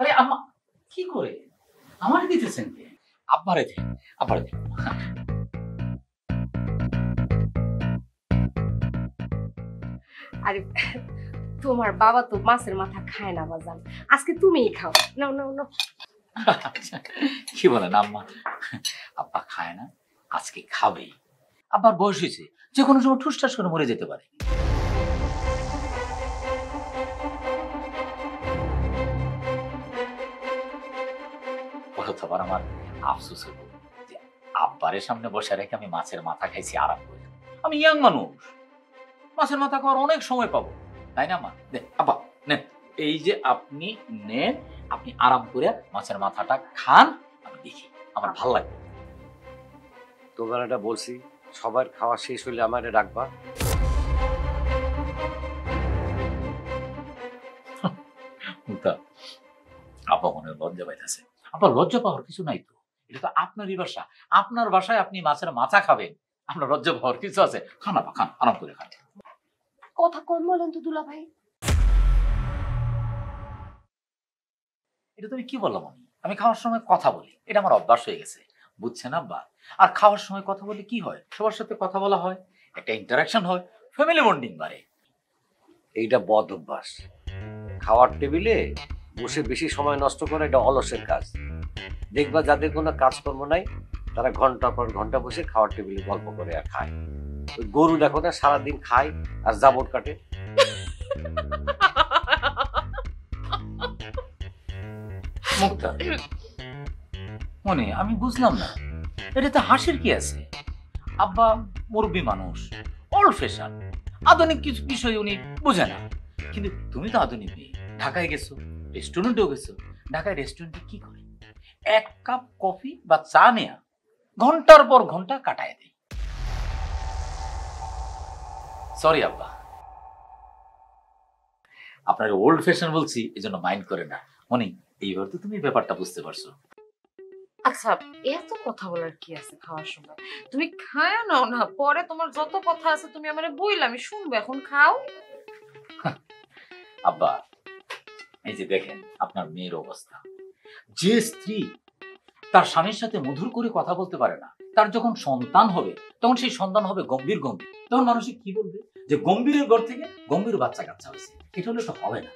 আরে আম্মা কি করে আমার দিতেছেন কে? আব্বারে দেন, আব্বারে দেন। আরে তোমার বাবা তো মাছের মাথা খায় না বাজান, আজকে তুমিই খাও। নাও নাও নাও। কি বলেন আম্মা? আব্বা খায় না, আজকে খাবেই। আব্বার বয়স হয়েছে, যে কোনো সময় ঠুসঠাস করে মরে যেতে পারে। আবার আমার আফসোস হইল যে আব্বারের সামনে বসে রেখে আমি মাছের মাথা খাইছি আরাম করে। আমি ইয়াং মানুষ, মাছের মাথা খাওয়ার অনেক সময় পাবো, তাই না মা? দেন আব্বা, নেন। এই যে আপনি নেন, আপনি আরাম করে মাছের মাথাটা খান, আমি দেখি, আমার ভাল লাগবে। তোমার এটা বলছি, সবার খাওয়া শেষ হলে আমারে ডাকবা। আব্বা মনে হয় লজ্জা পাইতেছে। আব্বা লজ্জা পাওয়ার কিছু নাই তো, এটা তো আপনারই বাসা, আপনার বাসায় আপনি মাছের মাথা খাবেন, আপনার লজ্জা পাওয়ার কিছু আছে? খান আব্বা, খান, আরাম করে খান। কথা কম বলেন তো দুলা ভাই। এটা তুমি কি বললাম? আমি খাওয়ার সময় কথা বলি, এটা আমার অভ্যাস হয়ে গেছে, বুঝছেন আব্বা? আর খাওয়ার সময় কথা বলে কি হয়, সবার সাথে কথা বলা হয়, একটা ইন্টারাকশন হয়, ফ্যামিলি বন্ডিং বাড়ে। এইটা বদ অভ্যাস। খাওয়ার টেবিলে বসে বেশি সময় নষ্ট করে এটা অলসের কাজ। দেখবা যাদের কোনো কাজকর্ম নাই, তারা ঘন্টা পর ঘন্টা বসে খাওয়ার টেবিলে গল্প করে আর খায়। ওই গরু দেখো না, সারাদিন খায় আর জাবট কাটে। মুক্তা, মনে আমি বুঝলাম না, এটাতে হাসির কি আছে? আব্বা মুরব্বী মানুষ, ওল্ড ফ্যাশন, আধুনিক কিছু বিষয় উনি বোঝে না। কিন্তু তুমি তো আধুনিক মেয়ে, ঢাকায় গেছো, রেস্টুরেন্টেও গেছো। ঢাকায় রেস্টুরেন্টে কি করে? এক কাপ কফি বা চা নেয়া ঘন্টার পর ঘন্টা কাটায় দেয়। সরি আব্বা, আপনার ওল্ড ফ্যাশন বলছি এই জন্য মাইন্ড করে না। মনি, এইবার তো তুমি ব্যাপারটা বুঝতে পারছো। আচ্ছা, এত কথা বলার কি আছে খাওয়ার সময়? তুমি খায় নাও না, পরে তোমার যত কথা আছে তুমি আমারে বইলা, আমি শুনবো, এখন খাও। আব্বা, এই যে দেখেন আপনার মেয়ের অবস্থা, যে স্ত্রী তার স্বামীর সাথে মধুর করে কথা বলতে পারে না, তার যখন সন্তান হবে তখন সেই সন্তান হবে গম্ভীর গম্ভীর, তখন মানুষ কি বলবে যে গম্ভীরের ঘর থেকে গম্ভীর বাচ্চা কাচ্চা হয়েছে। এটা হলে তো হবে না।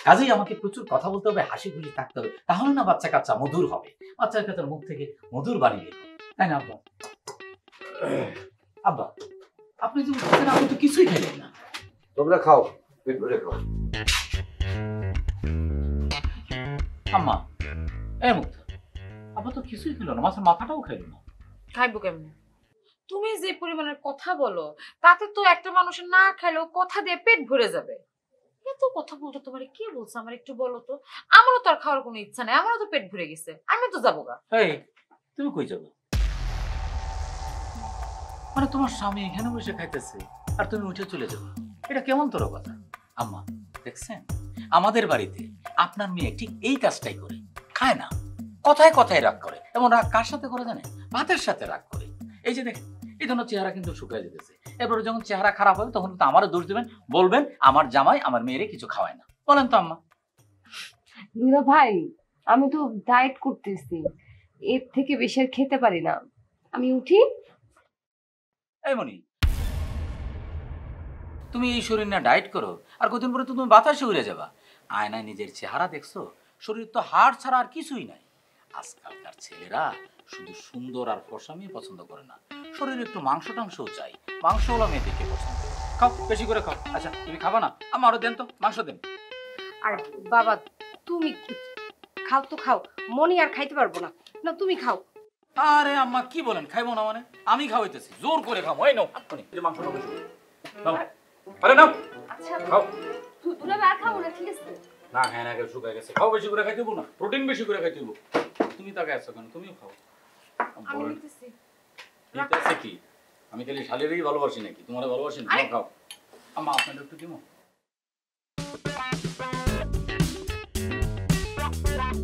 কাজেই আমাকে প্রচুর কথা বলতে হবে, হাসি খুশি থাকতে হবে, তাহলে না বাচ্চা কাচ্চা মধুর হবে, বাচ্চা কাচ্চার মুখ থেকে মধুর বাণী বের হবে, তাই না আব্বা? আব্বা, আপনি যে বলছেন আপনি তো কিছুই খেলেন না। তোমরা খাও, পেট ভরে খাও। আম্মা, এই মুক্তা, আব্বা তো কিছুই খেলো না, মাছের মাথাটাও খাইলো না। খাইবো কেমনে? তুমি যে পরিমাণের কথা বলো, তাতে তো একটা মানুষের না খাইলেও কথা দিয়ে পেট ভরে যাবে। এত কথা বলতে তোমার কে বলছে আমার একটু বলো তো? আমারও তো আর খাওয়ার কোনো ইচ্ছা নাই, আমারও তো পেট ভরে গেছে, আমি তো যাবো গা। এই, তুমি কই যাবে? মানে তোমার স্বামী এখানে বসে খাইতেছে আর তুমি উঠে চলে যাবে, এটা কেমন তোর কথা? আম্মা দেখছেন, আমাদের বাড়িতে আপনার মেয়ে ঠিক এই কাজটাই করে, খায় না, কথায় কথায় রাগ করে। এমন রাগ কার সাথে করে জানেন? ভাতের সাথে রাগ করে। এই যে দেখেন, এই জন্য চেহারা কিন্তু শুকিয়ে যেতেছে। এরপরে যখন চেহারা খারাপ হবে তখন কিন্তু আমারও দোষ দিবেন, বলবেন আমার জামাই আমার মেয়েরে কিছু খাওয়ায় না। বলেন তো আম্মা? দুলা ভাই, আমি তো ডায়েট করতেছি, এর থেকে বেশি আর খেতে পারি না। আমি উঠি। এই মনি, তুমি এই শরীর না ডায়েট করো, আর কতদিন পরে তো তুমি বাতাসে উড়ে যাবা। আয়নায় নিজের চেহারা দেখছো? শরীর তো হাড় ছাড়া আর কিছুই নাই। আজকালকার ছেলেরা শুধু সুন্দর আর ফর্সা মেয়ে পছন্দ করে না, শরীরে একটু মাংস টাংসও চাই, মাংসওয়ালা মেয়ে দেখে পছন্দ। খাও, বেশি করে খাও। আচ্ছা তুমি খাবা না? আমারও দেন তো, মাংস দেন। আর বাবা, তুমি খাও তো খাও, মনি আর খাইতে পারবো না। না তুমি খাও। আরে আম্মা কি বলেন, খাইবো না মানে? আমি খাওয়াইতেছি, জোর করে খাবো। এই নাও, আপনি এই যে মাংসটা বেশি করে নাও। আরে নাও, আচ্ছা খাও। দুলা ভাই আর খাবো না, ঠিক আছে? না খায় না, শুকায় গেছে। খাও, বেশি করে খাইতে হবো না, প্রোটিন বেশি করে খাইতে হবো। তুমি তাকে আছো কেন? তুমিও খাও। আমি নিতেছি। ঠিক আছে কি? আমি খালি শালিরই ভালোবাসি নাকি? তোমার ভালোবাসি না? খাও। আম্মা আপনাদের একটু দিমো।